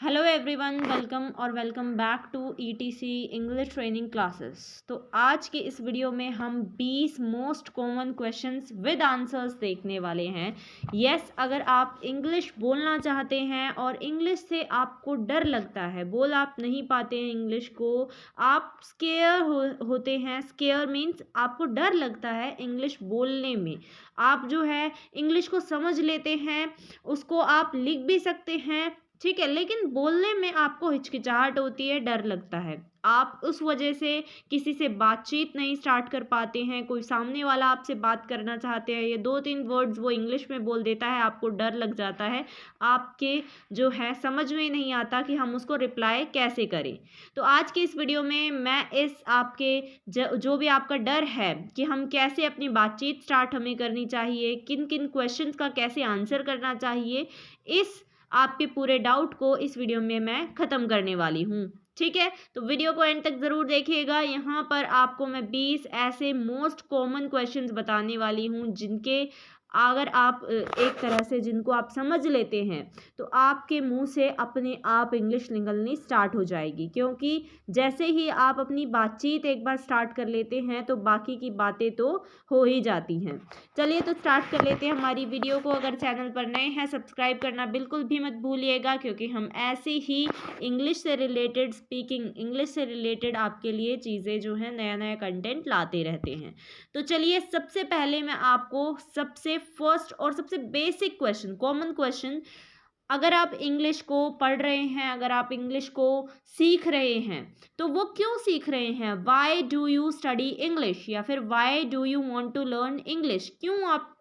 Hello everyone, welcome back to ETC English training classes. तो आज के इस वीडियो में हम 20 most common questions with answers देखने वाले हैं। अगर आप इंग्लिश बोलना चाहते हैं और इंग्लिश से आपको डर लगता है, बोल आप नहीं पाते हैं इंग्लिश को, आप होते हैं। स्केयर मीन्स आपको डर लगता है इंग्लिश बोलने में। आप जो है इंग्लिश को समझ लेते हैं, उसको आप लिख भी सकते हैं, ठीक है, लेकिन बोलने में आपको हिचकिचाहट होती है, डर लगता है। आप उस वजह से किसी से बातचीत नहीं स्टार्ट कर पाते हैं। कोई सामने वाला आपसे बात करना चाहते हैं, ये 2-3 वर्ड्स वो इंग्लिश में बोल देता है, आपको डर लग जाता है, आपके जो है समझ में नहीं आता कि हम उसको रिप्लाई कैसे करें। तो आज के इस वीडियो में मैं इस आपके जो भी आपका डर है कि हम कैसे अपनी बातचीत स्टार्ट हमें करनी चाहिए, किन किन क्वेश्चंस का कैसे आंसर करना चाहिए, इस आपके पूरे डाउट को इस वीडियो में मैं ख़त्म करने वाली हूँ। ठीक है, तो वीडियो को एंड तक ज़रूर देखिएगा। यहाँ पर आपको मैं 20 ऐसे मोस्ट कॉमन क्वेश्चंस बताने वाली हूँ जिनके अगर आप एक तरह से जिनको आप समझ लेते हैं तो आपके मुंह से अपने आप इंग्लिश निकलनी स्टार्ट हो जाएगी, क्योंकि जैसे ही आप अपनी बातचीत एक बार स्टार्ट कर लेते हैं तो बाकी की बातें तो हो ही जाती हैं। चलिए तो स्टार्ट कर लेते हैं हमारी वीडियो को। अगर चैनल पर नए हैं, सब्सक्राइब करना बिल्कुल भी मत भूलिएगा, क्योंकि हम ऐसे ही इंग्लिश से रिलेटेड, स्पीकिंग इंग्लिश से रिलेटेड आपके लिए चीज़ें जो है नया नया कंटेंट लाते रहते हैं। तो चलिए, सबसे पहले मैं आपको सबसे फर्स्ट और सबसे बेसिक क्वेश्चन, कॉमन क्वेश्चन, अगर आप इंग्लिश को पढ़ रहे हैं, अगर आप इंग्लिश को सीख रहे हैं, तो वो क्यों सीख रहे हैं? Why do you study English, या फिर why do you want to learn English? क्यों आप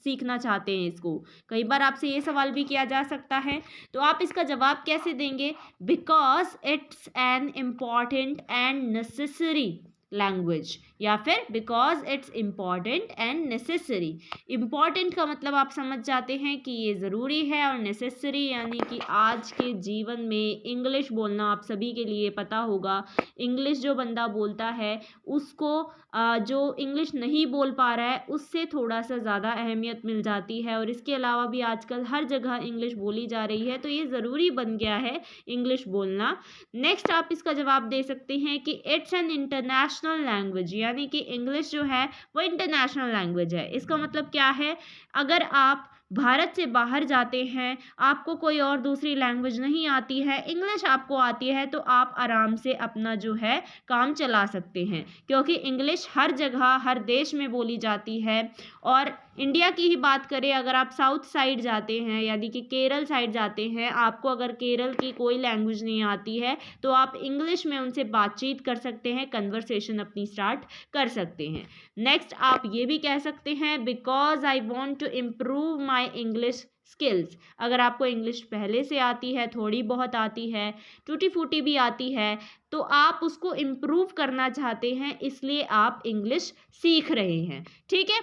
सीखना चाहते हैं इसको? कई बार आपसे ये सवाल भी किया जा सकता है, तो आप इसका जवाब कैसे देंगे? Because it's an important and necessary language, या फिर because it's important and necessary. Important का मतलब आप समझ जाते हैं कि ये ज़रूरी है, और नेसेसरी यानी कि आज के जीवन में इंग्लिश बोलना आप सभी के लिए पता होगा। इंग्लिश जो बंदा बोलता है उसको जो इंग्लिश नहीं बोल पा रहा है उससे थोड़ा सा ज़्यादा अहमियत मिल जाती है, और इसके अलावा भी आजकल हर जगह इंग्लिश बोली जा रही है, तो ये ज़रूरी बन गया है इंग्लिश बोलना। नेक्स्ट आप इसका जवाब दे सकते हैं कि इट्स एन इंटरनेशनल लैंग्वेज, यानी कि इंग्लिश जो है वो इंटरनेशनल लैंग्वेज है। इसका मतलब क्या है? अगर आप भारत से बाहर जाते हैं, आपको कोई और दूसरी लैंग्वेज नहीं आती है, इंग्लिश आपको आती है, तो आप आराम से अपना जो है काम चला सकते हैं, क्योंकि इंग्लिश हर जगह हर देश में बोली जाती है। और इंडिया की ही बात करें, अगर आप साउथ साइड जाते हैं, यानी कि केरल साइड जाते हैं, आपको अगर केरल की कोई लैंग्वेज नहीं आती है तो आप इंग्लिश में उनसे बातचीत कर सकते हैं, कन्वर्सेशन अपनी स्टार्ट कर सकते हैं। नेक्स्ट आप ये भी कह सकते हैं, because I want to improve my English skills. अगर आपको इंग्लिश पहले से आती है, थोड़ी बहुत आती है, टूटी फूटी भी आती है, तो आप उसको इम्प्रूव करना चाहते हैं, इसलिए आप इंग्लिश सीख रहे हैं। ठीक है,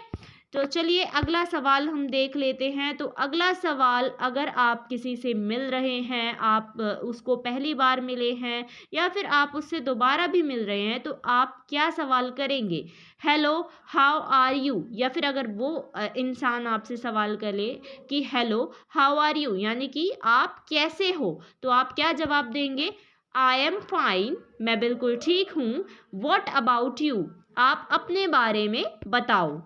तो चलिए अगला सवाल हम देख लेते हैं। तो अगला सवाल, अगर आप किसी से मिल रहे हैं, आप उसको पहली बार मिले हैं या फिर आप उससे दोबारा भी मिल रहे हैं, तो आप क्या सवाल करेंगे? Hello, how are you? या फिर अगर वो इंसान आपसे सवाल करे कि हेलो, हाउ आर यू, यानी कि आप कैसे हो, तो आप क्या जवाब देंगे? आई एम फाइन, मैं बिल्कुल ठीक हूँ। व्हाट अबाउट यू, आप अपने बारे में बताओ।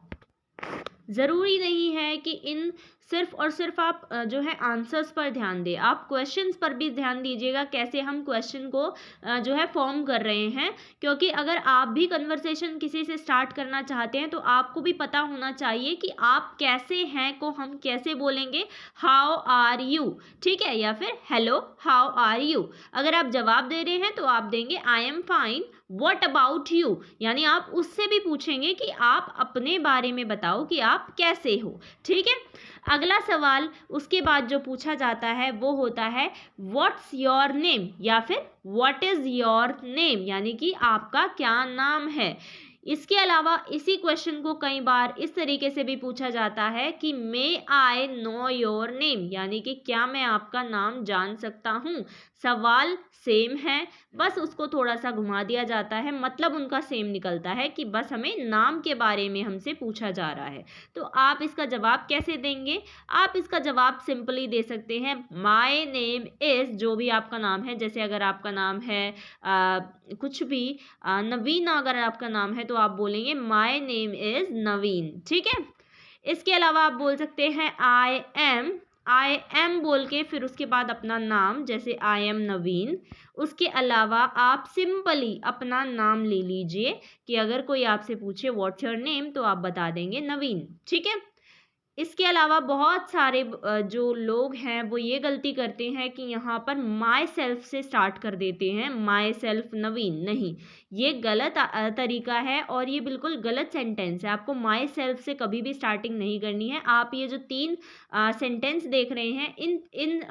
ज़रूरी नहीं है कि इन सिर्फ और सिर्फ आप जो है आंसर्स पर ध्यान दें, आप क्वेश्चंस पर भी ध्यान दीजिएगा, कैसे हम क्वेश्चन को जो है फॉर्म कर रहे हैं। क्योंकि अगर आप भी कन्वर्सेशन किसी से स्टार्ट करना चाहते हैं तो आपको भी पता होना चाहिए कि आप कैसे हैं को हम कैसे बोलेंगे, हाउ आर यू, ठीक है, या फिर हेलो, हाउ आर यू। अगर आप जवाब दे रहे हैं तो आप देंगे I am fine, what about you, यानी आप उससे भी पूछेंगे कि आप अपने बारे में बताओ कि आप कैसे हो। ठीक है, अगला सवाल उसके बाद जो पूछा जाता है वो होता है व्हाट्स योर नेम, या फिर व्हाट इज़ योर नेम, यानी कि आपका क्या नाम है। इसके अलावा इसी क्वेश्चन को कई बार इस तरीके से भी पूछा जाता है कि मे आई नो योर नेम, यानी कि क्या मैं आपका नाम जान सकता हूँ। सवाल सेम है, बस उसको थोड़ा सा घुमा दिया जाता है, मतलब उनका सेम निकलता है कि बस हमें नाम के बारे में हमसे पूछा जा रहा है। तो आप इसका जवाब कैसे देंगे? आप इसका जवाब सिंपली दे सकते हैं माय नेम इज़, जो भी आपका नाम है, जैसे अगर आपका नाम है कुछ भी नवीन अगर आपका नाम है तो आप बोलेंगे माय नेम इज़ नवीन, ठीक है। इसके अलावा आप बोल सकते हैं आई एम बोल के फिर उसके बाद अपना नाम, जैसे आई एम नवीन। उसके अलावा आप सिंपली अपना नाम ले लीजिए कि अगर कोई आपसे पूछे व्हाट्स योर नेम तो आप बता देंगे नवीन, ठीक है। इसके अलावा बहुत सारे जो लोग हैं वो ये गलती करते हैं कि यहाँ पर माई सेल्फ से स्टार्ट कर देते हैं, माई सेल्फ नवीन। नहीं, ये गलत तरीका है और ये बिल्कुल गलत सेंटेंस है। आपको माई सेल्फ से कभी भी स्टार्टिंग नहीं करनी है। आप ये जो 3 सेंटेंस देख रहे हैं, इन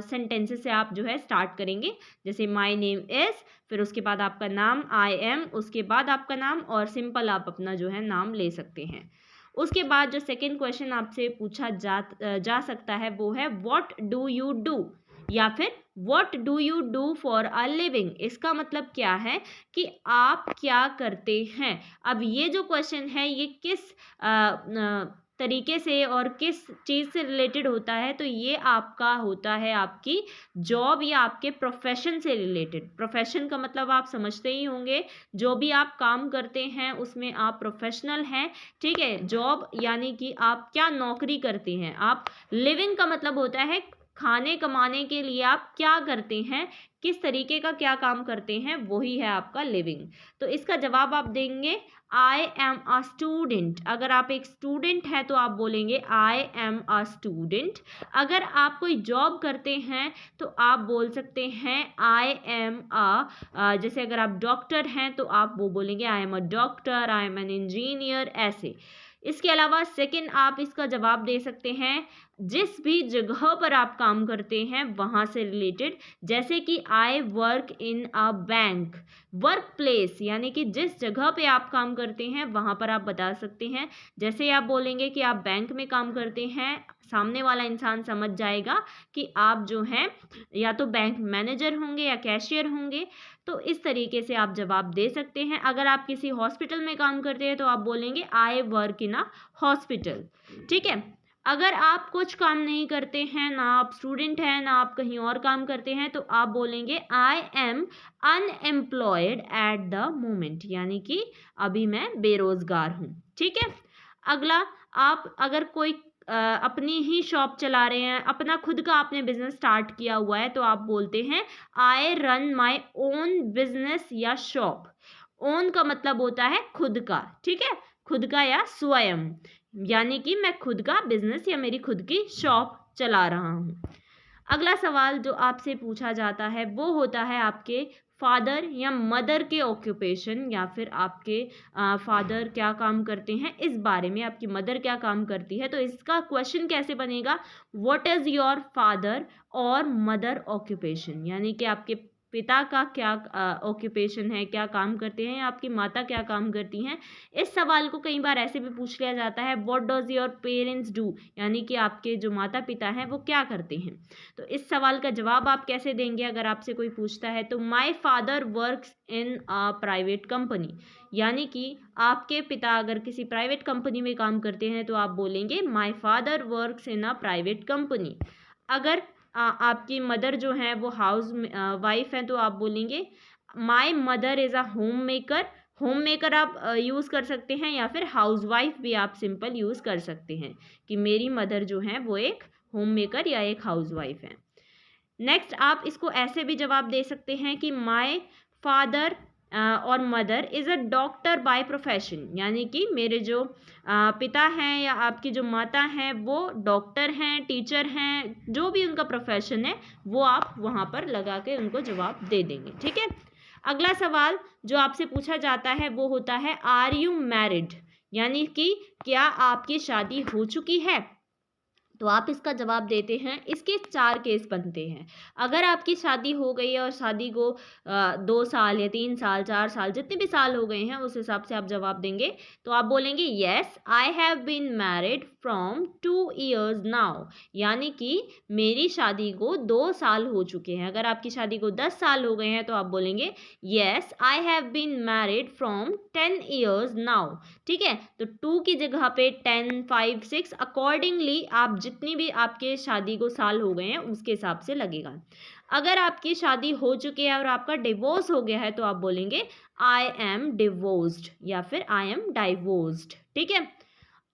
सेंटेंसेस से आप जो है स्टार्ट करेंगे, जैसे माई नेम इज़, फिर उसके बाद आपका नाम आई एम, उसके बाद आपका नाम, और सिंपल आप अपना जो है नाम ले सकते हैं। उसके बाद जो सेकंड क्वेश्चन आपसे पूछा जा सकता है वो है व्हाट डू यू डू, या फिर what do you do for a living. इसका मतलब क्या है कि आप क्या करते हैं। अब ये जो क्वेश्चन है ये किस तरीके से और किस चीज़ से रिलेटेड होता है, तो ये आपका होता है आपकी जॉब या आपके प्रोफेशन से रिलेटेड। प्रोफेशन का मतलब आप समझते ही होंगे, जो भी आप काम करते हैं उसमें आप प्रोफेशनल हैं, ठीक है। जॉब यानी कि आप क्या नौकरी करते हैं। आप लिविंग का मतलब होता है खाने कमाने के लिए आप क्या करते हैं, किस तरीके का क्या काम करते हैं, वही है आपका लिविंग। तो इसका जवाब आप देंगे आई एम अ स्टूडेंट। अगर आप एक स्टूडेंट हैं तो आप बोलेंगे आई एम अ स्टूडेंट। अगर आप कोई जॉब करते हैं तो आप बोल सकते हैं आई एम जैसे अगर आप डॉक्टर हैं तो आप वो बोलेंगे आई am a doctor, I am an engineer, ऐसे। इसके अलावा सेकंड आप इसका जवाब दे सकते हैं जिस भी जगह पर आप काम करते हैं वहाँ से रिलेटेड, जैसे कि I work in a bank. Work place यानी कि जिस जगह पे आप काम करते हैं वहाँ पर आप बता सकते हैं। जैसे आप बोलेंगे कि आप बैंक में काम करते हैं, सामने वाला इंसान समझ जाएगा कि आप जो हैं या तो बैंक मैनेजर होंगे या कैशियर होंगे। तो इस तरीके से आप जवाब दे सकते हैं। अगर आप किसी हॉस्पिटल में काम करते हैं तो आप बोलेंगे I work in a hospital, ठीक है। अगर आप कुछ काम नहीं करते हैं, ना आप स्टूडेंट हैं ना आप कहीं और काम करते हैं, तो आप बोलेंगे I am unemployed at the moment, यानी कि अभी मैं बेरोजगार हूँ, ठीक है। अगला, आप अगर कोई अपनी ही शॉप चला रहे हैं, अपना खुद का आपने बिजनेस स्टार्ट किया हुआ है, तो आप बोलते हैं I run my own business या शॉप। ओन का मतलब होता है खुद का, ठीक है, खुद का या स्वयं, यानी कि मैं खुद का बिजनेस या मेरी खुद की शॉप चला रहा हूँ। अगला सवाल जो आपसे पूछा जाता है वो होता है आपके फादर या मदर के ऑक्यूपेशन, या फिर आपके फादर क्या काम करते हैं इस बारे में, आपकी मदर क्या काम करती है। तो इसका क्वेश्चन कैसे बनेगा, व्हाट इज़ योर फादर और मदर ऑक्यूपेशन, यानी कि आपके पिता का क्या ऑक्यूपेशन है, क्या काम करते हैं, या आपकी माता क्या काम करती हैं। इस सवाल को कई बार ऐसे भी पूछ लिया जाता है what does your parents do, यानी कि आपके जो माता पिता हैं वो क्या करते हैं। तो इस सवाल का जवाब आप कैसे देंगे अगर आपसे कोई पूछता है, तो my father works in a private company, यानी कि आपके पिता अगर किसी प्राइवेट कंपनी में काम करते हैं तो आप बोलेंगे my father works in a private company. अगर आपकी मदर जो है वो हाउस वाइफ है तो आप बोलेंगे my mother is a home maker. Home maker आप यूज़ कर सकते हैं, या फिर हाउस वाइफ भी आप सिंपल यूज़ कर सकते हैं कि मेरी मदर जो है वो एक होम मेकर या एक हाउस वाइफ है। नेक्स्ट आप इसको ऐसे भी जवाब दे सकते हैं कि माय फादर और mother is a doctor by profession, यानी कि मेरे जो पिता हैं या आपकी जो माता हैं वो डॉक्टर हैं, टीचर हैं, जो भी उनका प्रोफेशन है वो आप वहाँ पर लगा के उनको जवाब दे देंगे, ठीक है। अगला सवाल जो आपसे पूछा जाता है वो होता है आर यू मैरिड, यानी कि क्या आपकी शादी हो चुकी है। तो आप इसका जवाब देते हैं। इसके 4 केस बनते हैं। अगर आपकी शादी हो गई है और शादी को 2 साल या 3 साल 4 साल जितने भी साल हो गए हैं उस हिसाब से आप जवाब देंगे। तो आप बोलेंगे yes I have been married from 2 years now, यानी कि मेरी शादी को 2 साल हो चुके हैं। अगर आपकी शादी को 10 साल हो गए हैं तो आप बोलेंगे yes I have been married from 10 years now. ठीक है, तो 2 की जगह पे 10, 5, 6 अकॉर्डिंगली आप जितनी भी आपके शादी को साल हो गए हैं उसके हिसाब से लगेगा। अगर आपकी शादी हो चुकी है और आपका डिवोर्स हो गया है तो आप बोलेंगे आई एम डिवोर्स्ड या फिर आई एम डाइवोर्स्ड। ठीक है,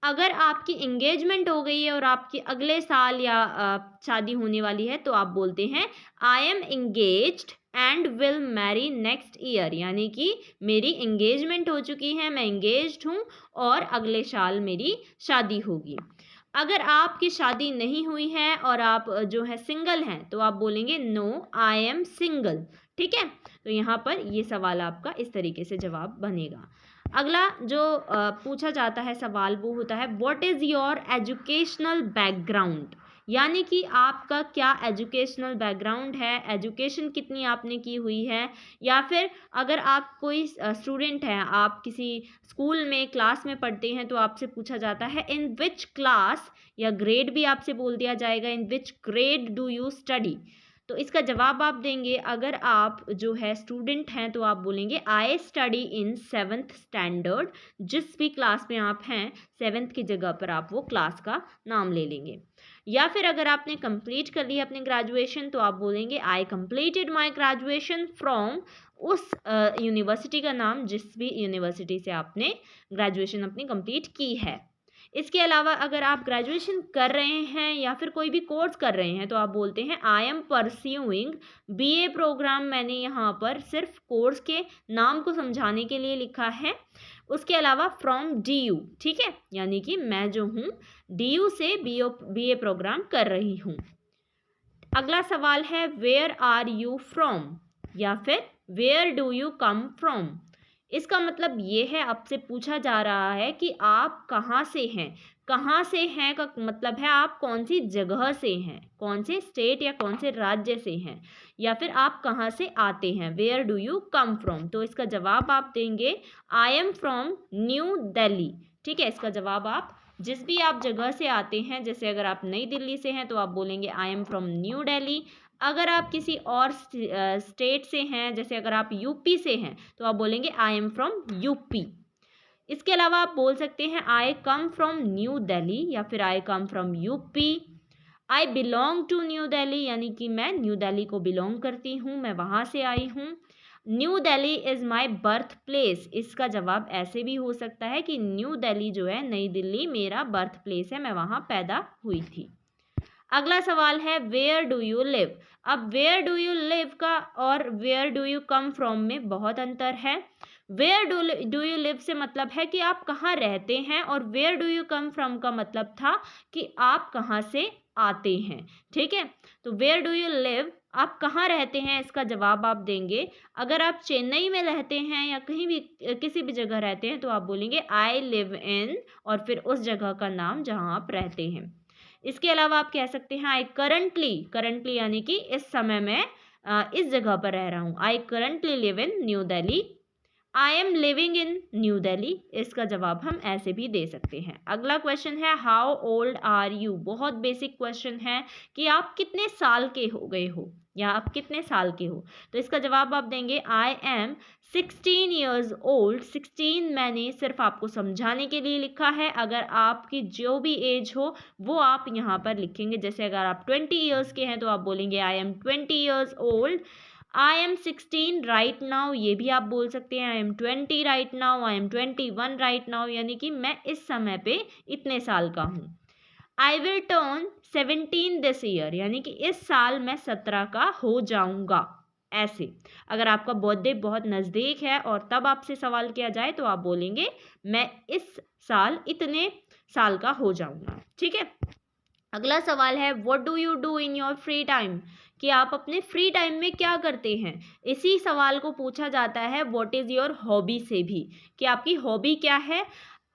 अगर आपकी एंगेजमेंट हो गई है और आपकी अगले साल या शादी होने वाली है तो आप बोलते हैं I M engaged and will marry next year, यानी कि मेरी एंगेजमेंट हो चुकी है, मैं एंगेज्ड हूँ और अगले साल मेरी शादी होगी। अगर आपकी शादी नहीं हुई है और आप जो है सिंगल हैं तो आप बोलेंगे नो आई एम सिंगल। ठीक है, तो यहाँ पर ये सवाल आपका इस तरीके से जवाब बनेगा। अगला जो पूछा जाता है सवाल वो होता है what is your educational background, यानी कि आपका क्या एजुकेशनल बैकग्राउंड है, एजुकेशन कितनी आपने की हुई है, या फिर अगर आप कोई स्टूडेंट हैं, आप किसी स्कूल में क्लास में पढ़ते हैं तो आपसे पूछा जाता है इन विच क्लास, या ग्रेड भी आपसे बोल दिया जाएगा इन विच ग्रेड डू यू स्टडी। तो इसका जवाब आप देंगे। अगर आप जो है स्टूडेंट हैं तो आप बोलेंगे I study in 7th standard. जिस भी क्लास में आप हैं 7th की जगह पर आप वो क्लास का नाम ले लेंगे। या फिर अगर आपने कंप्लीट कर लिया अपने ग्रेजुएशन तो आप बोलेंगे I completed my graduation from उस यूनिवर्सिटी का नाम जिस भी यूनिवर्सिटी से आपने ग्रेजुएशन अपनी कंप्लीट की है। इसके अलावा अगर आप ग्रेजुएशन कर रहे हैं या फिर कोई भी कोर्स कर रहे हैं तो आप बोलते हैं I am pursuing BA programme. मैंने यहाँ पर सिर्फ कोर्स के नाम को समझाने के लिए लिखा है। उसके अलावा फ्रॉम DU, ठीक है, यानी कि मैं जो हूँ DU से BA प्रोग्राम कर रही हूँ। अगला सवाल है वेयर आर यू फ्रॉम या फिर where do you come from. इसका मतलब ये है आपसे पूछा जा रहा है कि आप कहाँ से हैं। कहाँ से हैं का मतलब है आप कौन सी जगह से हैं, कौन से स्टेट या कौन से राज्य से हैं, या फिर आप कहाँ से आते हैं, where do you come from. तो इसका जवाब आप देंगे I am from New Delhi. ठीक है, इसका जवाब आप जिस भी आप जगह से आते हैं, जैसे अगर आप नई दिल्ली से हैं तो आप बोलेंगे आई एम फ्रॉम न्यू दिल्ली। अगर आप किसी और स्टेट से हैं, जैसे अगर आप यूपी से हैं तो आप बोलेंगे आई एम फ्रॉम यूपी। इसके अलावा आप बोल सकते हैं I come from New Delhi या फिर I come from UP. I belong to New Delhi, यानी कि मैं न्यू दिल्ली को बिलोंग करती हूँ, मैं वहाँ से आई हूँ। New Delhi is my birth place. इसका जवाब ऐसे भी हो सकता है कि न्यू दिल्ली जो है, नई दिल्ली मेरा बर्थ प्लेस है, मैं वहाँ पैदा हुई थी। अगला सवाल है वेयर डू यू लिव। अब वेयर डू यू लिव का और where do you come from में बहुत अंतर है। वेयर डू यू लिव से मतलब है कि आप कहाँ रहते हैं, और where do you come from का मतलब था कि आप कहाँ से आते हैं। ठीक है, तो वेयर डू यू लिव आप कहाँ रहते हैं, इसका जवाब आप देंगे। अगर आप चेन्नई में रहते हैं या कहीं भी किसी भी जगह रहते हैं तो आप बोलेंगे आई लिव इन और फिर उस जगह का नाम जहाँ आप रहते हैं। इसके अलावा आप कह सकते हैं आई करंटली यानी कि इस समय मैं इस जगह पर रह रहा हूँ। I currently live in new Delhi. I am living in new Delhi, इसका जवाब हम ऐसे भी दे सकते हैं। अगला क्वेश्चन है हाउ ओल्ड आर यू। बहुत बेसिक क्वेश्चन है कि आप कितने साल के हो गए हो या आप कितने साल के हो। तो इसका जवाब आप देंगे आई एम 16 ईयर्स ओल्ड। 16 मैंने सिर्फ आपको समझाने के लिए लिखा है। अगर आपकी जो भी एज हो वो आप यहाँ पर लिखेंगे। जैसे अगर आप 20 ईयर्स के हैं तो आप बोलेंगे I am 20 years old. I am 16 right now, ये भी आप बोल सकते हैं। I M 20 right now, I am 21 right now, यानी कि मैं इस समय पे इतने साल का हूँ। I will turn 17 this year, यानी कि इस साल मैं 17 का हो जाऊंगा। ऐसे अगर आपका बर्थडे बहुत नज़दीक है और तब आपसे सवाल किया जाए तो आप बोलेंगे मैं इस साल इतने साल का हो जाऊंगा। ठीक है, अगला सवाल है what do you do in your free time, कि आप अपने फ्री टाइम में क्या करते हैं। इसी सवाल को पूछा जाता है व्हाट इज़ योर हॉबी से भी, कि आपकी हॉबी क्या है।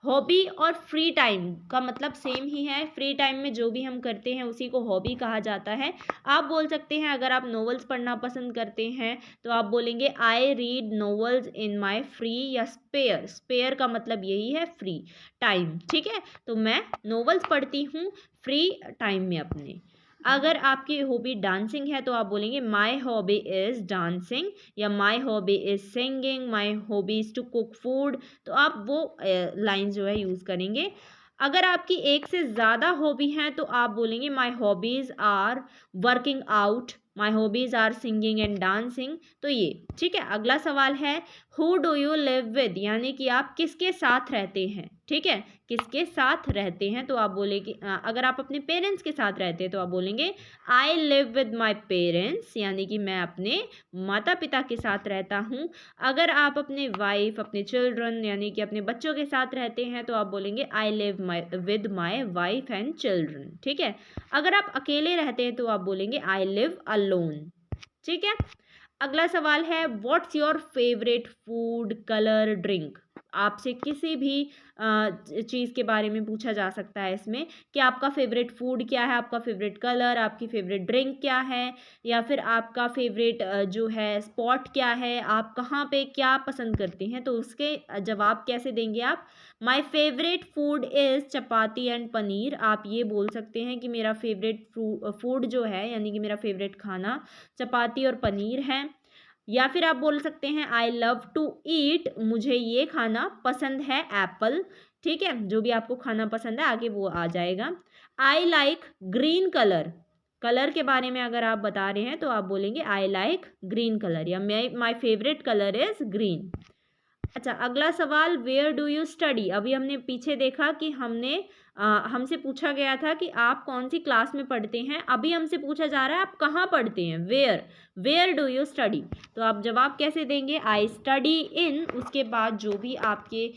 हॉबी और फ्री टाइम का मतलब सेम ही है। फ्री टाइम में जो भी हम करते हैं उसी को हॉबी कहा जाता है। आप बोल सकते हैं, अगर आप नॉवेल्स पढ़ना पसंद करते हैं तो आप बोलेंगे I read novels in my free या स्पेयर। स्पेयर का मतलब यही है फ्री टाइम, ठीक है। तो मैं नॉवेल्स पढ़ती हूँ फ्री टाइम में अपने। अगर आपकी हॉबी डांसिंग है तो आप बोलेंगे माई हॉबी इज़ डांसिंग, या my hobby is singing, my hobby is to cook food. तो आप वो लाइन जो है यूज़ करेंगे। अगर आपकी एक से ज़्यादा हॉबी हैं तो आप बोलेंगे my hobbies are working out, my hobbies are singing and dancing. तो ये ठीक है। अगला सवाल है who do you live with, यानी कि आप किसके साथ रहते हैं, ठीक है। किसके साथ रहते हैं तो आप बोलेंगे अगर आप अपने पेरेंट्स के साथ रहते हैं तो आप बोलेंगे I live with my parents, यानी कि मैं अपने माता पिता के साथ रहता हूँ। अगर आप अपने वाइफ, अपने चिल्ड्रन यानी कि अपने बच्चों के साथ रहते हैं तो आप बोलेंगे I live with my wife and children, ठीक है। अगर आप अकेले रहते हैं तो आप बोलेंगे आई लिव अलोन, ठीक है। अगला सवाल है what's your favourite food colour drink. आपसे किसी भी चीज़ के बारे में पूछा जा सकता है इसमें कि आपका फेवरेट फूड क्या है, आपका फेवरेट कलर, आपकी फेवरेट ड्रिंक क्या है, या फिर आपका फेवरेट जो है स्पॉट क्या है, आप कहाँ पे क्या पसंद करते हैं। तो उसके जवाब कैसे देंगे आप। My favourite food is chapati and paneer. आप ये बोल सकते हैं कि मेरा फेवरेट फूड जो है यानी कि मेरा फेवरेट खाना चपाती और पनीर है। या फिर आप बोल सकते हैं आई लव टू ईट, मुझे ये खाना पसंद है एप्पल, ठीक है। जो भी आपको खाना पसंद है आगे वो आ जाएगा। I like green colour, colour के बारे में अगर आप बता रहे हैं तो आप बोलेंगे आई लाइक ग्रीन कलर, या my favourite colour is green. अच्छा, अगला सवाल वेयर डू यू स्टडी। अभी हमने पीछे देखा कि हमसे पूछा गया था कि आप कौन सी क्लास में पढ़ते हैं। अभी हमसे पूछा जा रहा है आप कहाँ पढ़ते हैं, वेयर डू यू स्टडी। तो आप जवाब कैसे देंगे। आई स्टडी इन, उसके बाद जो भी आपके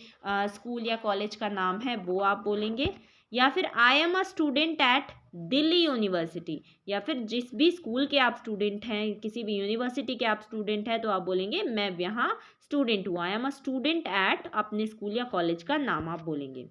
स्कूल या कॉलेज का नाम है वो आप बोलेंगे। या फिर आई am a student eight Delhi university, या फिर जिस भी स्कूल के आप स्टूडेंट हैं, किसी भी यूनिवर्सिटी के आप स्टूडेंट हैं तो आप बोलेंगे मैं यहाँ स्टूडेंट हूँ, I am a student at, अपने स्कूल या कॉलेज का नाम आप बोलेंगे।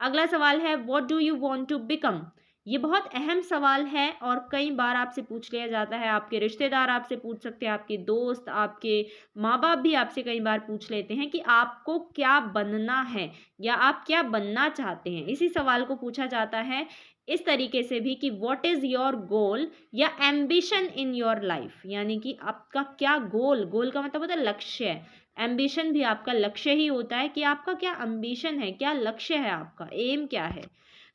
अगला सवाल है what do you want to become. ये बहुत अहम सवाल है और कई बार आपसे पूछ लिया जाता है। आपके रिश्तेदार आपसे पूछ सकते हैं, आपके दोस्त, आपके माँ बाप भी आपसे कई बार पूछ लेते हैं कि आपको क्या बनना है या आप क्या बनना चाहते हैं। इसी सवाल को पूछा जाता है इस तरीके से भी कि व्हाट इज़ योर गोल या एम्बिशन इन योर लाइफ, यानी कि आपका क्या गोल का मतलब होता है लक्ष्य है। एम्बिशन भी आपका लक्ष्य ही होता है कि आपका क्या एम्बिशन है, क्या लक्ष्य है, आपका एम क्या है।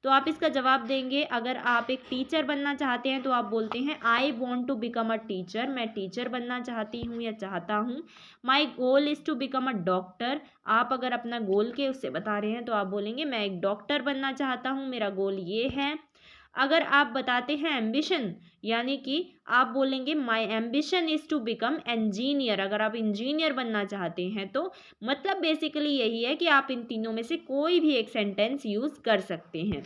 तो आप इसका जवाब देंगे। अगर आप एक टीचर बनना चाहते हैं तो आप बोलते हैं I want to become a teacher, मैं टीचर बनना चाहती हूँ या चाहता हूँ। My goal is to become a doctor. आप अगर अपना गोल के उससे बता रहे हैं तो आप बोलेंगे मैं एक डॉक्टर बनना चाहता हूँ, मेरा गोल ये है। अगर आप बताते हैं एम्बिशन, यानी कि आप बोलेंगे my ambition is to become engineer. अगर आप इंजीनियर बनना चाहते हैं तो मतलब बेसिकली यही है कि आप इन तीनों में से कोई भी एक सेंटेंस यूज़ कर सकते हैं।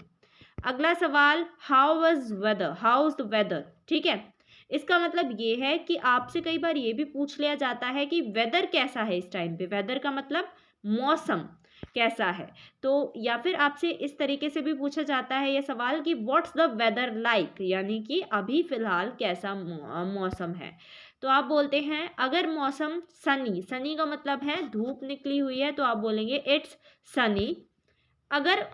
अगला सवाल how was weather, how is the weather, ठीक है। इसका मतलब ये है कि आपसे कई बार ये भी पूछ लिया जाता है कि वेदर कैसा है इस टाइम पे। वेदर का मतलब मौसम कैसा है। तो या फिर आपसे इस तरीके से भी पूछा जाता है ये सवाल कि व्हाट्स द वेदर लाइक, यानी कि अभी फ़िलहाल कैसा मौसम है। तो आप बोलते हैं अगर मौसम सनी, सनी का मतलब है धूप निकली हुई है तो आप बोलेंगे इट्स सनी। अगर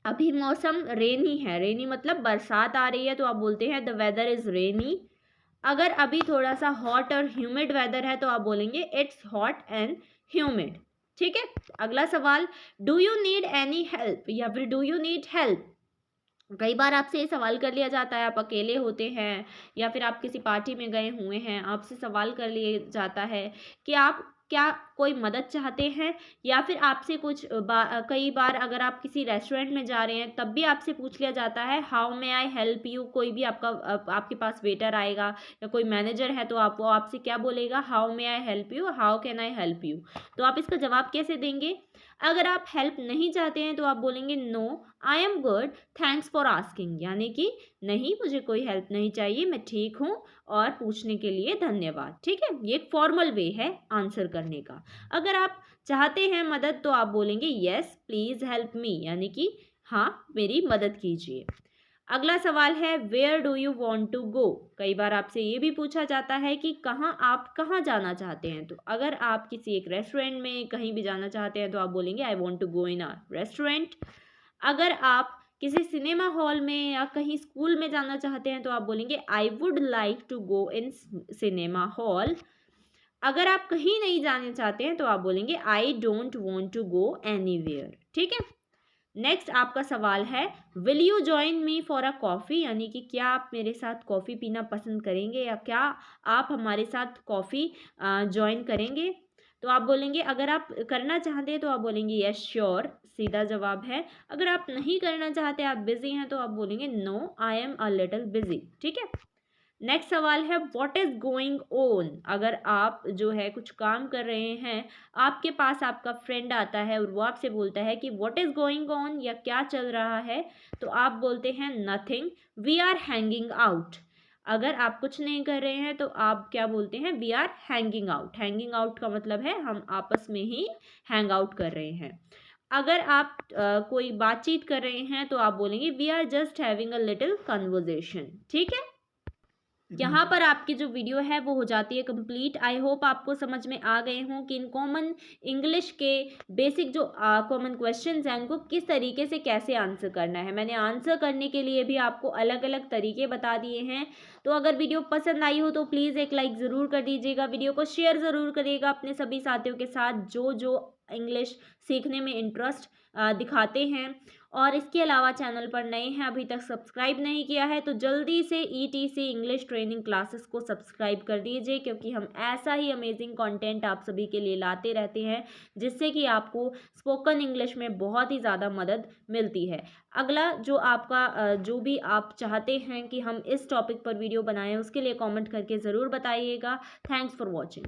अभी मौसम रेनी है, रेनी मतलब बरसात आ रही है तो आप बोलते हैं द वेदर इज़ रेनी। अगर अभी थोड़ा सा हॉट और ह्यूमिड वेदर है तो आप बोलेंगे इट्स हॉट एंड ह्यूमिड, ठीक है। अगला सवाल do you need any help, या फिर डू यू नीड हेल्प। कई बार आपसे ये सवाल कर लिया जाता है, आप अकेले होते हैं या फिर आप किसी पार्टी में गए हुए हैं, आपसे सवाल कर लिया जाता है कि आप क्या कोई मदद चाहते हैं। या फिर आपसे कई बार अगर आप किसी रेस्टोरेंट में जा रहे हैं तब भी आपसे पूछ लिया जाता है how may I help you. कोई भी आपके पास वेटर आएगा या कोई मैनेजर है तो वो आपसे क्या बोलेगा, how may I help you, how can I help you. तो आप इसका जवाब कैसे देंगे। अगर आप हेल्प नहीं चाहते हैं तो आप बोलेंगे no I am good thanks for asking, यानी कि नहीं मुझे कोई हेल्प नहीं चाहिए, मैं ठीक हूँ और पूछने के लिए धन्यवाद, ठीक है। ये एक फॉर्मल वे है आंसर करने का। अगर आप चाहते हैं मदद तो आप बोलेंगे येस प्लीज़ हेल्प मी, यानी कि हाँ मेरी मदद कीजिए। अगला सवाल है where do you want to go. कई बार आपसे ये भी पूछा जाता है कि आप कहाँ जाना चाहते हैं। तो अगर आप किसी एक रेस्टोरेंट में कहीं भी जाना चाहते हैं तो आप बोलेंगे I want to go in a restaurant. अगर आप किसी सिनेमा हॉल में या कहीं स्कूल में जाना चाहते हैं तो आप बोलेंगे I would like to go in cinema hall. अगर आप कहीं नहीं जाना चाहते हैं तो आप बोलेंगे I don't want to go anywhere. ठीक है, नेक्स्ट आपका सवाल है will you join me for a coffee, यानी कि क्या आप मेरे साथ कॉफ़ी पीना पसंद करेंगे या क्या आप हमारे साथ कॉफ़ी जॉइन करेंगे। तो आप बोलेंगे अगर आप करना चाहते हैं तो आप बोलेंगे यस श्योर, सीधा जवाब है। अगर आप नहीं करना चाहते, आप बिजी हैं, तो आप बोलेंगे no I am a little busy. ठीक है, नेक्स्ट सवाल है व्हाट इज गोइंग ऑन। अगर आप जो है कुछ काम कर रहे हैं, आपके पास आपका फ्रेंड आता है और वो आपसे बोलता है कि व्हाट इज गोइंग ऑन, या क्या चल रहा है, तो आप बोलते हैं nothing we are hanging out. अगर आप कुछ नहीं कर रहे हैं तो आप क्या बोलते हैं we are hanging out. Hanging out का मतलब है हम आपस में ही हैंग आउट कर रहे हैं। अगर आप कोई बातचीत कर रहे हैं तो आप बोलेंगे we are just having a little conversation. ठीक है, यहाँ पर आपकी जो वीडियो है वो हो जाती है कंप्लीट। आई होप आपको समझ में आ गए हों कि इन कॉमन इंग्लिश के बेसिक जो कॉमन क्वेश्चंस हैं उनको किस तरीके से कैसे आंसर करना है। मैंने आंसर करने के लिए भी आपको अलग अलग तरीके बता दिए हैं। तो अगर वीडियो पसंद आई हो तो प्लीज़ एक लाइक ज़रूर कर दीजिएगा, वीडियो को शेयर ज़रूर करिएगा अपने सभी साथियों के साथ जो जो इंग्लिश सीखने में इंटरेस्ट दिखाते हैं। और इसके अलावा चैनल पर नए हैं, अभी तक सब्सक्राइब नहीं किया है तो जल्दी से ईटीसी इंग्लिश ट्रेनिंग क्लासेस को सब्सक्राइब कर दीजिए, क्योंकि हम ऐसा ही अमेजिंग कंटेंट आप सभी के लिए लाते रहते हैं जिससे कि आपको स्पोकन इंग्लिश में बहुत ही ज़्यादा मदद मिलती है। अगला जो आपका जो भी आप चाहते हैं कि हम इस टॉपिक पर वीडियो बनाएं उसके लिए कमेंट करके ज़रूर बताइएगा। Thanks for watching.